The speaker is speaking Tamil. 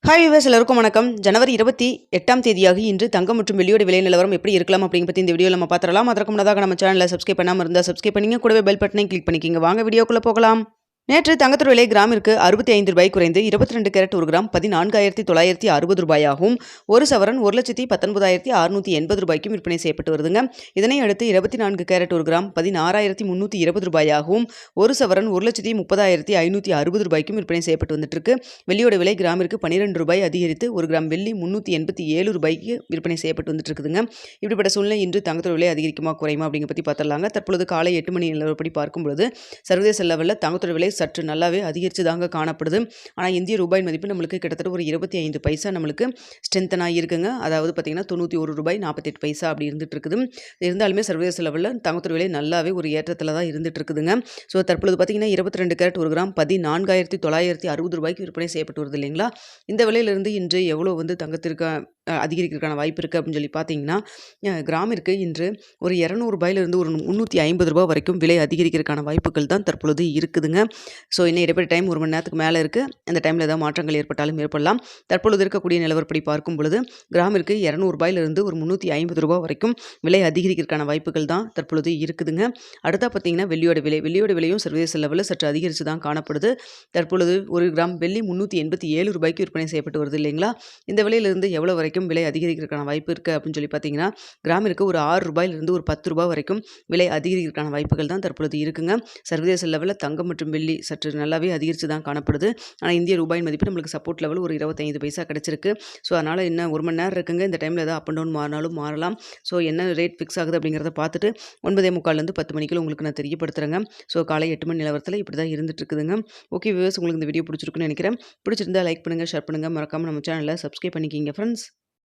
ஹாய் வியூவர்ஸ், எல்லாருக்கும் வணக்கம். ஜனவரி 28ஆம் தேதியாகி இன்று தங்கம் மற்றும் வெள்ளியோட விலை நிலவரம் எப்படி இருக்கலாம் அப்படிங்க பற்றி இந்த வீடியோவில் நம்ம பார்த்துடலாம். அதற்கு முன்னதாக நம்ம சேனலை சப்ஸ்கிரைப் பண்ணாமல் இருந்தால் சப்ஸ்கிரைப் பண்ணிங்க, கூடவே பெல் பட்டனை கிளிக் பண்ணிக்கிங்க. வாங்க வீடியோக்குள்ளே போகலாம். நேற்று தங்கத்தோட விலை கிராமிற்கு 65 ரூபாய் குறைந்து 22 கேரட் 1 கிராம் 14,960 ரூபாயாகவும், ஒரு சவரன் 1,19,680 ரூபாய்க்கும் விற்பனை செய்யப்பட்டு வருதுங்க. இதனை அடுத்து 24 கேரட் 1 கிராம் 16,320 ரூபாயாகவும், ஒரு சவரன் 1,30,560 ரூபாய்க்கும் விற்பனை செய்யப்பட்டு வந்துட்டு இருக்கு. வெள்ளியோட விலை கிராமிற்கு 12 ரூபாய் அதிகரித்து 1 கிராம் வெள்ளி 387 ரூபாய்க்கு விற்பனை செய்யப்பட்டு வந்துட்டு இருக்குதுங்க. இப்படிப்பட்ட சூழ்நிலை இன்று தங்கத்தோட விலை அதிகரிக்குமா குறையுமா அப்படிங்க பற்றி பார்த்துடலாங்க. தற்பொழுது காலை 8 மணி நிலவரப்படி பார்க்கும்பொழுது சர்வதேச லெவலில் தங்கத்தோட விலை சற்று நல்லாவே அதிகரித்து தாங்க காணப்படுது. ஆனால் இந்திய ரூபாய் மதிப்பு நம்மளுக்கு கிட்டத்தட்ட ஒரு 25 பைசா நம்மளுக்கு ஸ்ட்ரென்தன் ஆகியிருக்குங்க. அதாவது பார்த்தீங்கன்னா 91 ரூபாய் 48 பைசா அப்படி இருந்துட்டு இருக்குது. இருந்தாலுமே சர்வதேச லெவலில் தங்கத்தோட விலை நல்லாவே ஒரு ஏற்றத்தில் தான் இருந்துட்டு இருக்குதுங்க. ஸோ தற்பொழுது பார்த்தீங்கன்னா 22 கேரட் 1 கிராம் 14,960 ரூபாய்க்கு விற்பனை செய்யப்பட்டு வருது இல்லைங்களா. இந்த விலையிலிருந்து இன்று எவ்வளோ தங்கத்திற்கு அதிகரிக்கிறதுக்கான வாய்ப்பு இருக்குது அப்படின்னு சொல்லி பார்த்தீங்கன்னா, கிராமிற்கு இன்று ஒரு 200 ரூபாயிலிருந்து ஒரு 350 ரூபாய் வரைக்கும் விலை அதிகரிக்கிறதுக்கான வாய்ப்புகள் தான் தற்பொழுது இருக்குதுங்க. ஸோ இன்னும் இடைப்பட்ட டைம் 1 மணி நேரத்துக்கு மேலே இருக்குது. அந்த டைமில் ஏதாவது மாற்றங்கள் ஏற்பட்டாலும் ஏற்படலாம். தற்பொழுது இருக்கக்கூடிய நிலவரப்படி பார்க்கும் பொழுது கிராமிற்கு 200 ரூபாயிலிருந்து ஒரு 350 ரூபாய் வரைக்கும் விலை அதிகரிக்கிறதுக்கான வாய்ப்புகள் தான் தற்பொழுது இருக்குதுங்க. அடுத்தா பார்த்தீங்கன்னா வெள்ளியோட விலையும் சர்வதேச லெவலில் சற்று அதிகரித்து தான் காணப்படுது. தற்பொழுது 1 கிராம் வெள்ளி 387 ரூபாய்க்கு விற்பனை செய்யப்பட்டு வருது இல்லைங்களா. இந்த விலையிலிருந்து எவ்வளோ வரைக்கும் விலை அதிகரிக்கிறதுக்கான வாய்ப்பு இருக்குது அப்படின்னு சொல்லி பார்த்தீங்கன்னா, கிராமிற்கு ஒரு 6 ரூபாயிலிருந்து ஒரு 10 ரூபாய் வரைக்கும் விலை அதிகரிக்கிறதுக்கான வாய்ப்புகள் தான் தற்பொழுது இருக்குங்க. சர்வதேச லெவலில் தங்கம் மற்றும் வெள்ளி சற்று நல்லாவே அதிகரித்து தான் காணப்படுது. ஆனால் இந்திய ரூபாயின் மதிப்பு நம்மளுக்கு சப்போர்ட் லெவல் ஒரு 25 பைசா கிடச்சிருக்கு. ஸோ அதனால் என்ன 1 மணி நேரம் இருக்குங்க. இந்த டைமில் ஏதாவது அப் அண்ட் டவுன் மாறினாலும் மாறலாம். ஸோ என்ன ரேட் ஃபிக்ஸ் ஆகுது அப்படிங்கிறத பார்த்துட்டு 9:45 10 மணிக்குள்ள உங்களுக்கு நான் தெரியப்படுத்துகிறேங்க. ஸோ காலை 8 மணி நிலவரத்தில் இப்படி தான் இருந்துட்டு இருக்குதுங்க. ஓகே வியூவர்ஸ், உங்களுக்கு இந்த வீடியோ பிடிச்சிருக்குன்னு நினைக்கிறேன். பிடிச்சிருந்தா லைக் பண்ணுங்கள், ஷேர் பண்ணுங்கள், மறக்காமல் நம்ம சேனலை சப்ஸ்கிரைப் பண்ணிக்கிங்க ஃப்ரெண்ட்ஸ்.